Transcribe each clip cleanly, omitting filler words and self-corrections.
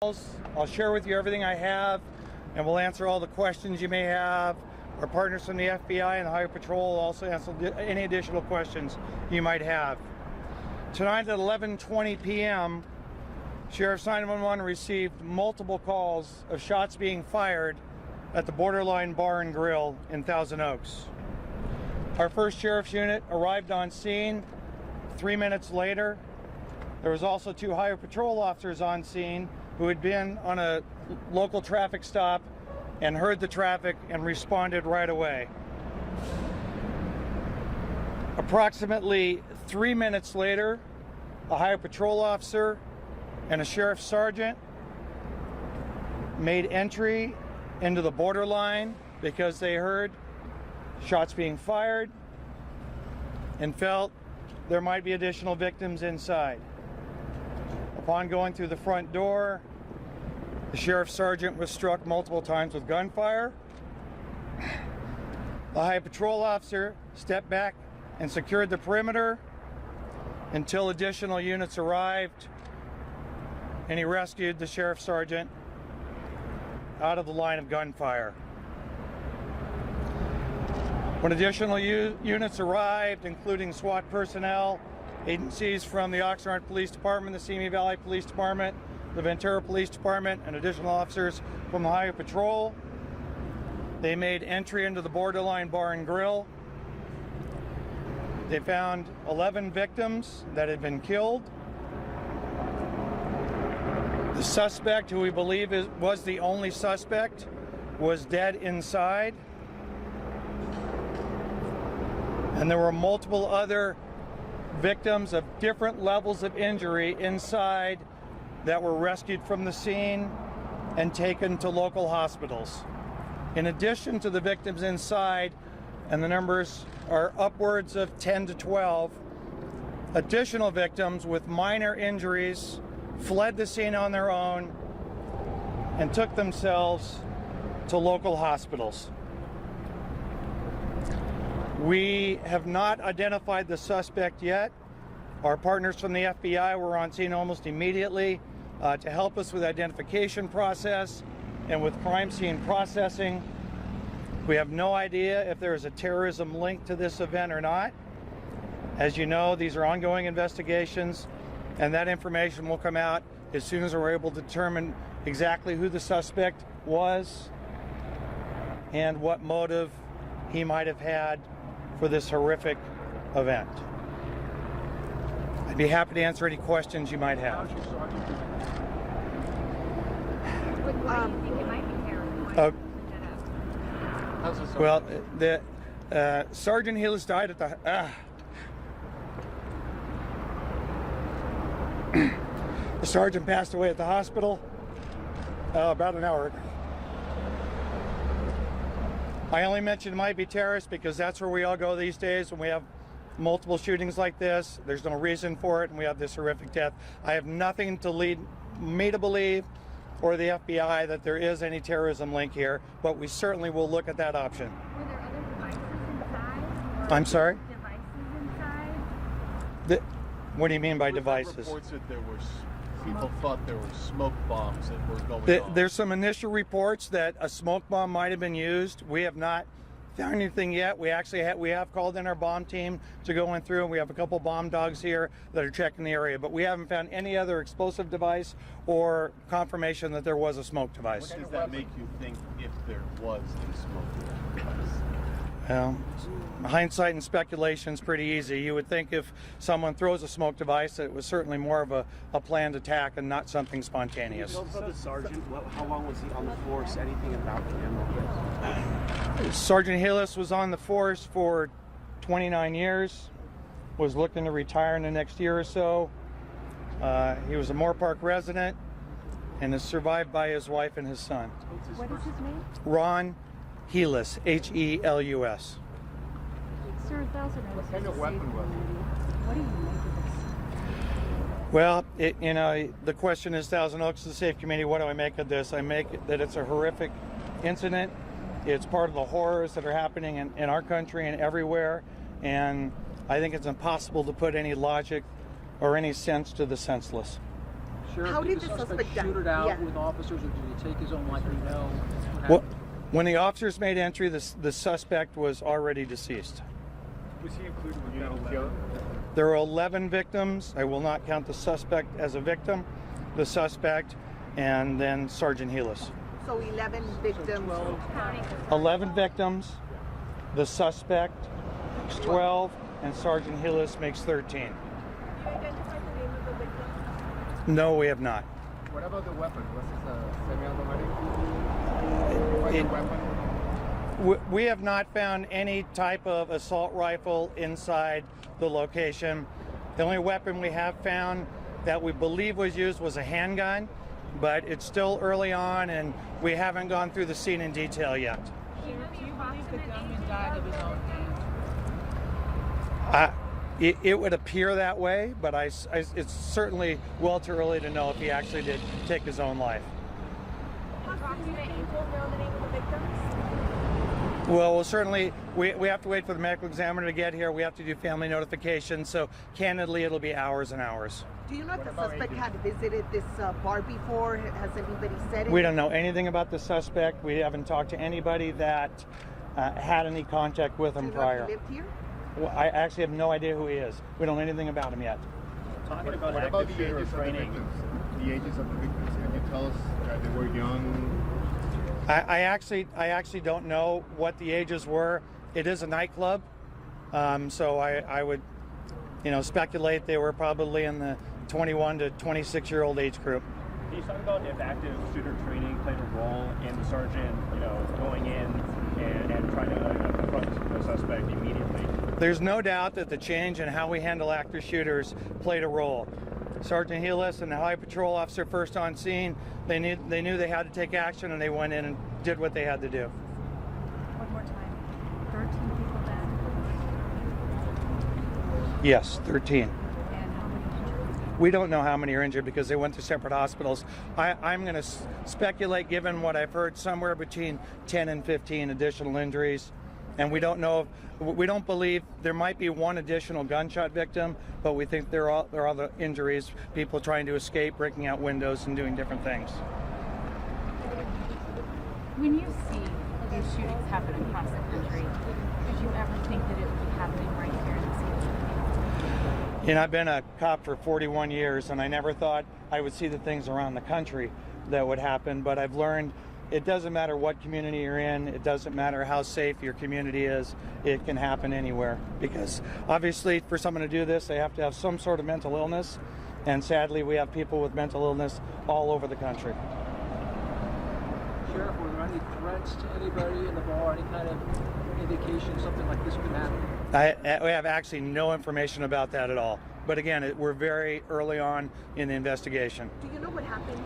I'll share with you everything I have, and we'll answer all the questions you may have. Our partners from the FBI and the Highway Patrol will also answer any additional questions you might have. Tonight at 11:20 p.m., Sheriff's 911 received multiple calls of shots being fired at the Borderline Bar and Grill in Thousand Oaks. Our first sheriff's unit arrived on scene 3 minutes later. There was also 2 Highway Patrol officers on scene who had been on a local traffic stop and heard the traffic and responded right away. Approximately 3 minutes later, a Highway Patrol officer and a sheriff's sergeant made entry into the borderline because they heard shots being fired and felt there might be additional victims inside. Upon going through the front door, the sheriff's sergeant was struck multiple times with gunfire. The Highway Patrol officer stepped back and secured the perimeter until additional units arrived, and he rescued the sheriff's sergeant out of the line of gunfire. When additional units arrived, including SWAT personnel, agencies from the Oxnard Police Department, the Simi Valley Police Department, the Ventura Police Department, and additional officers from the Highway Patrol, they made entry into the Borderline Bar and Grill. They found 11 victims that had been killed. The suspect, who we believe was the only suspect, was dead inside. And there were multiple other victims of different levels of injury inside that were rescued from the scene and taken to local hospitals. In addition to the victims inside, and the numbers are upwards of 10 to 12, additional victims with minor injuries fled the scene on their own and took themselves to local hospitals. We have not identified the suspect yet. Our partners from the FBI were on scene almost immediately to help us with the identification process and with crime scene processing. We have no idea if there is a terrorism link to this event or not. As you know, these are ongoing investigations, and that information will come out as soon as we're able to determine exactly who the suspect was and what motive he might have had for this horrific event. I'd be happy to answer any questions you might have. Why do you think it might be terrorism? Well, the Sergeant Hillis died at the the sergeant passed away at the hospital about an hour ago. I only mentioned it might be terrorist because that's where we all go these days when we have multiple shootings like this. There's no reason for it, and we have this horrific death. I have nothing to lead me to believe, or the FBI, that there is any terrorism link here, but we certainly will look at that option. Were there other devices inside? I'm sorry? Devices inside? What do you mean by devices? Reports that there were people thought there were smoke bombs that were going on. There's some initial reports that a smoke bomb might have been used. We have not found anything yet. We have called in our bomb team to go in through, and we have a couple bomb dogs here that are checking the area, but we haven't found any other explosive device or confirmation that there was a smoke device. What does that make you think if there was a smoke device? Well, hindsight and speculation is pretty easy. You would think if someone throws a smoke device, it was certainly more of a planned attack and not something spontaneous. Can you tell us about the sergeant? How long was he on the force? Anything about him? Sergeant Hillis was on the force for 29 years, was looking to retire in the next year or so. He was a Moore Park resident and is survived by his wife and his son. What is his name? Ron Helus, H-E-L-U-S. Sir, What kind of weapon was it? What do you make of this? Well, the question is, Thousand Oaks is a safe community. What do I make of this? I make it that it's a horrific incident. It's part of the horrors that are happening in our country and everywhere. And I think it's impossible to put any logic or any sense to the senseless. Sheriff, How did the the suspect suspect die? shoot it out Yeah. with officers, or did he take his own life? Do you know what Well, happened? when the officers made entry, the suspect was already deceased. Was he included with that 11? There were 11 victims. I will not count the suspect as a victim, the suspect, and then Sergeant Helis. So 11 victims. 11 victims, the suspect makes 12, and Sergeant Helis makes 13. You identified the name of the victim? No, we have not. What about the weapon? Was this a semi-automatic? It- Weapon? We have not found any type of assault rifle inside the location. The only weapon we have found that we believe was used was a handgun, but it's still early on and we haven't gone through the scene in detail yet. Do you believe the gunman died of his own hand? It would appear that way, but it's certainly well too early to know if he actually did take his own life. Approximate people know the name of the victims? Well, certainly we have to wait for the medical examiner to get here. We have to do family notification, so candidly it'll be hours and hours. Do you know if the suspect had visited this bar before? Has anybody said it? We don't know anything about the suspect. We haven't talked to anybody that had any contact with him Do you know if prior. he lived here? Well, I actually have no idea who he is. We don't know anything about him yet. Talking about What about active the shooter ages of the training. victims? The ages of the victims, can you tell us that they were young? I actually don't know what the ages were. It is a nightclub, so I would, speculate they were probably in the 21 to 26-year-old age group. Can you talk about if active shooter training played a role in the sergeant, going in and trying to confront the suspect immediately? There's no doubt that the change in how we handle active shooters played a role. Sergeant Helis and the Highway Patrol officer first on scene, they knew they had to take action, and they went in and did what they had to do. One more time. 13 people dead. Yes, 13. And how many injured? We don't know how many are injured because they went to separate hospitals. I'm going to speculate, given what I've heard, somewhere between 10 and 15 additional injuries. And we don't know, we don't believe there might be one additional gunshot victim, but we think there are other injuries, people trying to escape, breaking out windows and doing different things. When you see these shootings happen across the country, did you ever think that it would be happening right here in the city? I've been a cop for 41 years, and I never thought I would see the things around the country that would happen, but I've learned it doesn't matter what community you're in, it doesn't matter how safe your community is, it can happen anywhere. Because obviously for someone to do this, they have to have some sort of mental illness, and sadly we have people with mental illness all over the country. Sheriff, were there any threats to anybody in the bar? Any kind of indication something like this could happen? We have actually no information about that at all. But again, we're very early on in the investigation. Do you know what happened?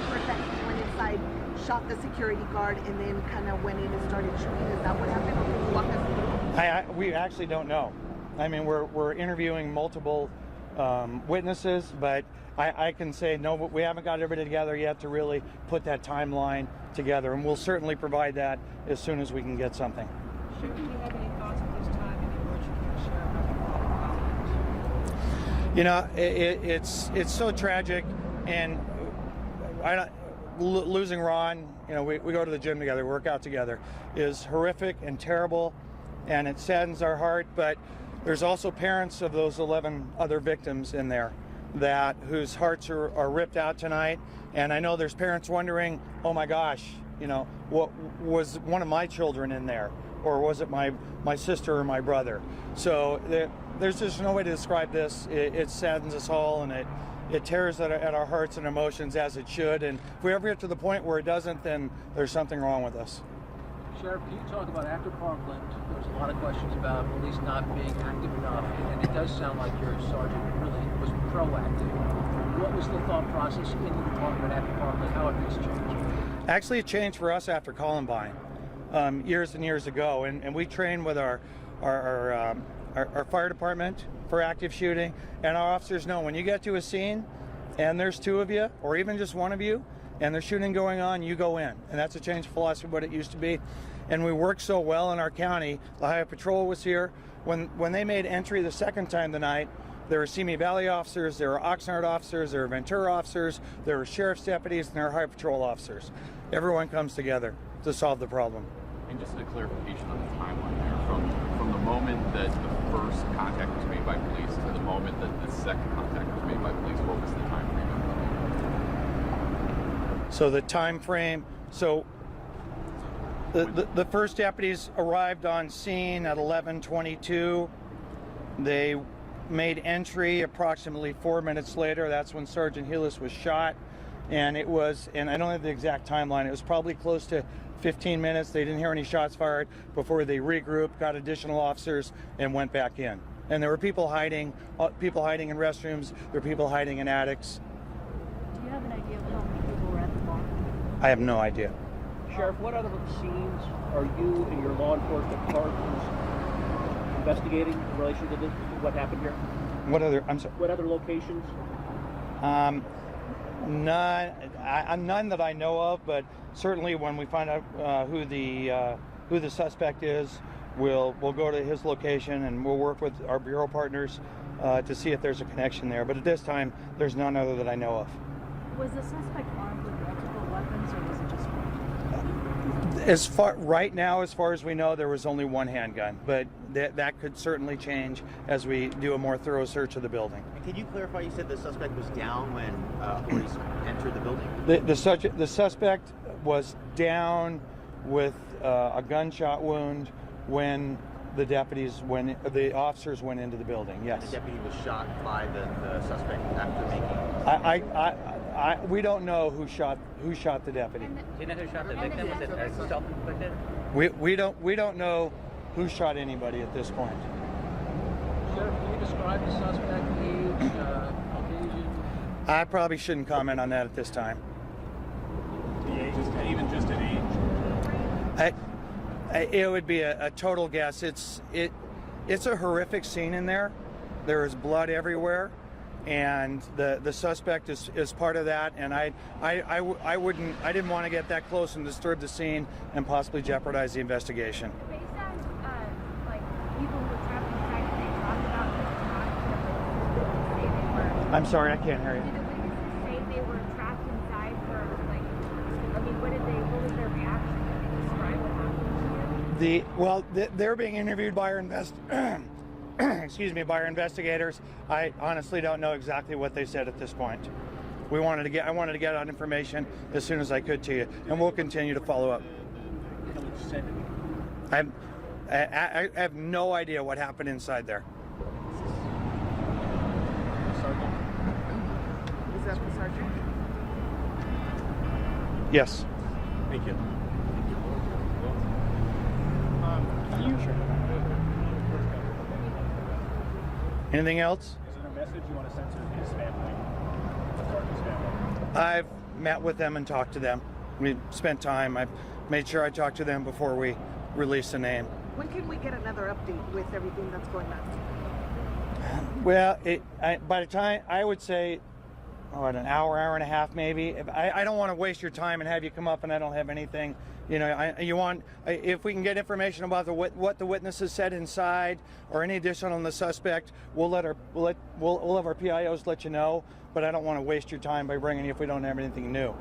Heard that he went inside, shot the security guard, and then kind of went in and started shooting. Is that what happened? Can you walk us through? We actually don't know. I mean, we're interviewing multiple witnesses, but I can say no, we haven't got everybody together yet to really put that timeline together, and we'll certainly provide that as soon as we can get something. Sheriff, do you have any thoughts at this time? Any words you can share about the It's so tragic, and losing Ron, we go to the gym together, work out together, is horrific and terrible, and it saddens our heart. But there's also parents of those 11 other victims in there whose hearts are ripped out tonight. And I know there's parents wondering, oh my gosh, what was one of my children in there, or was it my sister or my brother? So there's just no way to describe this. It saddens us all, and it tears at our hearts and emotions, as it should. And if we ever get to the point where it doesn't, then there's something wrong with us. Sheriff, can you talk about after Parkland? There's a lot of questions about police not being active enough, and it does sound like your sergeant really was proactive. What was the thought process in the department after Parkland? How have things changed? Actually, it changed for us after Columbine, years and years ago, and we trained with our fire department for active shooting, and our officers know when you get to a scene and there's two of you or even just one of you and there's shooting going on, you go in. And that's a change of philosophy of what it used to be. And we worked so well in our county. The Highway Patrol was here. When they made entry the second time tonight, there were Simi Valley officers, there were Oxnard officers, there were Ventura officers, there were sheriff's deputies, and there were highway patrol officers. Everyone comes together to solve the problem. And just a clarification on the timeline there, from the moment that the first contact was made by police to the moment that the second contact was made by police, what was the time frame? So the time frame, the first deputies arrived on scene at 11:22. They made entry approximately 4 minutes later. That's when Sergeant Hillis was shot. And it was, and I don't have the exact timeline, it was probably close to 15 minutes. They didn't hear any shots fired before they regrouped, got additional officers, and went back in. And there were people hiding in restrooms, there were people hiding in attics. Do you have an idea of how many people were at the bar? I have no idea. Sheriff, what other scenes are you and your law enforcement partners investigating in relation to what happened here? What other, I'm sorry? What other locations? None that I know of, but certainly when we find out who the suspect is, we'll go to his location and we'll work with our bureau partners to see if there's a connection there. But at this time, there's none other that I know of. Was the suspect armed with multiple weapons, or was it just one? Right now, as far as we know, there was only one handgun, but that could certainly change as we do a more thorough search of the building. Can you clarify? You said the suspect was down when authorities entered the building. The suspect was down with a gunshot wound when the officers went into the building. Yes. The deputy was shot by the suspect after making. We don't know who shot the deputy. Do you know who shot the victim? Was it self-inflicted? We don't know who shot anybody at this point. Sheriff, can you describe the suspect, age, Caucasian? I probably shouldn't comment on that at this time. The age, even just an age. It would be a total guess. It's a horrific scene in there. There is blood everywhere, and the suspect is part of that. And I didn't want to get that close and disturb the scene and possibly jeopardize the investigation. Based on like people who were trapped inside, did they talk about the time say they were? I'm sorry, I can't hear you. Did the witnesses say they were trapped inside for like? I mean, what was their reaction? Did they describe what happened to you? They're being interviewed by our by our investigators. I honestly don't know exactly what they said at this point. I wanted to get that information as soon as I could to you, and we'll continue to follow up. I have no idea what happened inside there. Is that the sergeant? Yes. Thank you. Anything else? Is there a message you want to send to his family? Sergeant's family? I've met with them and talked to them. We spent time. I've made sure I talked to them before we release the name. When can we get another update with everything that's going on? Well, by the time, I would say, an hour and a half maybe. I don't want to waste your time and have you come up and I don't have anything. You know, if we can get information about what the witnesses said inside or any additional on the suspect, we'll have our PIOs let you know. But I don't want to waste your time by bringing you if we don't have anything new.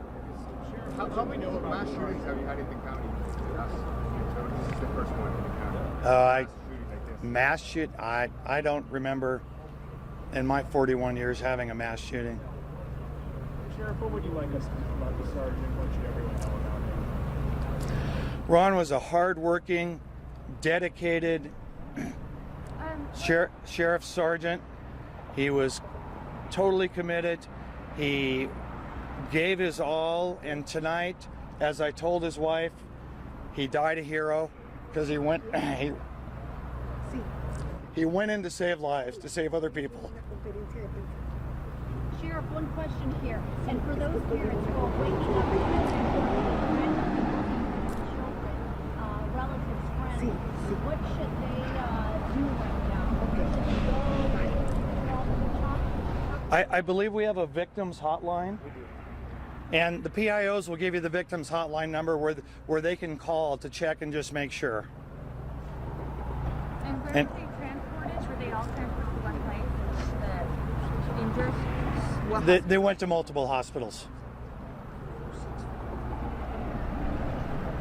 How many mass shootings have you had in the county? This is the first one in the county. Mass shoot? I don't remember in my 41 years having a mass shooting. Sheriff, what would you like us to know about the sergeant? What should everyone know about him? Ron was a hard-working, dedicated sheriff sergeant. He was totally committed. He gave his all, and tonight, as I told his wife, he died a hero because he went in to save lives, to save other people. Sheriff, one question here, and for those parents who are waking up and children, relatives, friends, what should they do right now? I believe we have a victims hotline. And the PIOs will give you the victims hotline number where they can call to check and just make sure. And where were they transported? Were they all transported to one place? soldiers? They went to multiple hospitals.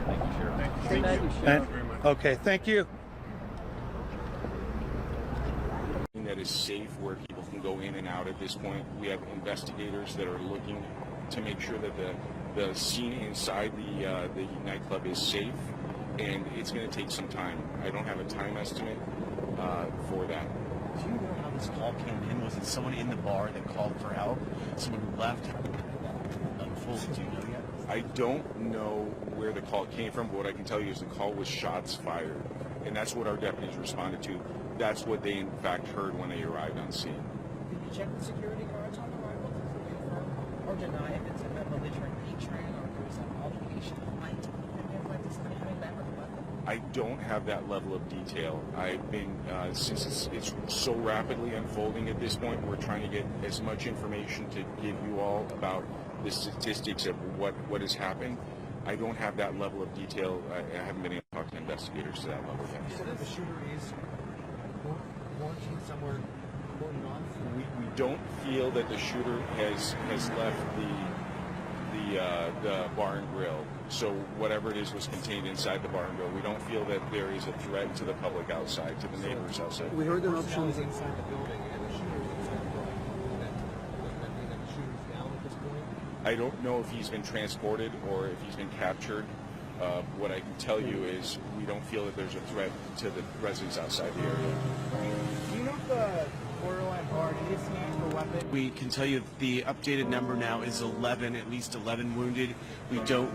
Thank you, Sheriff. Thank you, Sheriff. Okay, thank you. That is safe, where people can go in and out at this point. We have investigators that are looking to make sure that the scene inside the nightclub is safe, and it's going to take some time. I don't have a time estimate for that. Do you know how this call came in? Was it someone in the bar that called for help? Someone who left? Do you know yet? I don't know where the call came from, but what I can tell you is the call was shots fired, and that's what our deputies responded to. That's what they in fact heard when they arrived on scene. Did you check the security guards on arrival to confirm or deny if it's a belligerent patron or there was an altercation of light? And like this coming back with a weapon? I don't have that level of detail. I've been, since it's so rapidly unfolding at this point, we're trying to get as much information to give you all about the statistics of what has happened. I don't have that level of detail. I haven't been able to talk to investigators to that level yet. You said that the shooter is quarantined somewhere, cordoned off? We don't feel that the shooter has left the bar and grill. So whatever it is was contained inside the bar and grill. We don't feel that there is a threat to the public outside, to the neighbors outside. We heard there are options inside the building and the shooter's inside the building. That mean that the shooter's down at this point? I don't know if he's been transported or if he's been captured. What I can tell you is we don't feel that there's a threat to the residents outside the area. Do you know if the borderline bar is used for weapons? We can tell you the updated number now is 11, at least 11 wounded. We don't